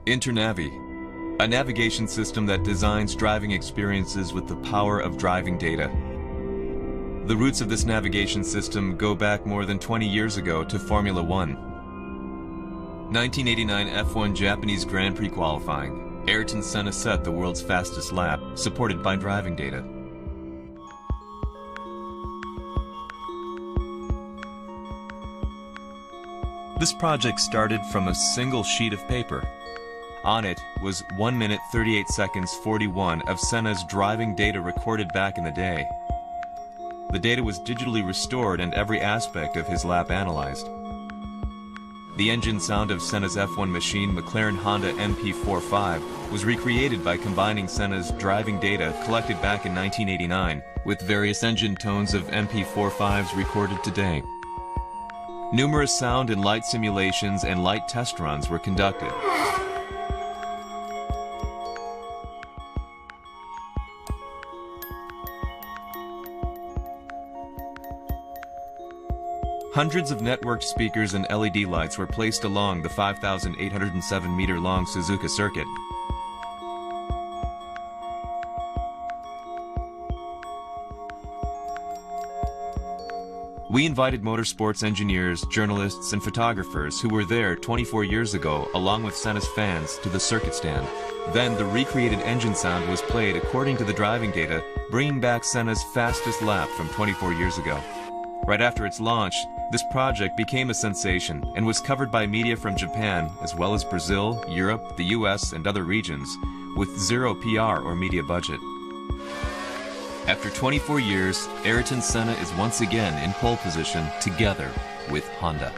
Internavi, a navigation system that designs driving experiences with the power of driving data. The roots of this navigation system go back more than 20 years ago to Formula One. 1989 F1 Japanese Grand Prix qualifying. Ayrton Senna set the world's fastest lap, supported by driving data. This project started from a single sheet of paper. On it was 1 minute 38 seconds 41 of Senna's driving data recorded back in the day. The data was digitally restored and every aspect of his lap analyzed. The engine sound of Senna's F1 machine McLaren Honda MP45 was recreated by combining Senna's driving data collected back in 1989 with various engine tones of MP45s recorded today. Numerous sound and light simulations and light test runs were conducted. Hundreds of networked speakers and LED lights were placed along the 5,807-meter-long Suzuka circuit. We invited motorsports engineers, journalists, and photographers who were there 24 years ago, along with Senna's fans, to the circuit stand. Then the recreated engine sound was played according to the driving data, bringing back Senna's fastest lap from 24 years ago. Right after its launch, this project became a sensation and was covered by media from Japan, as well as Brazil, Europe, the US, and other regions, with zero PR or media budget. After 24 years, Ayrton Senna is once again in pole position together with Honda.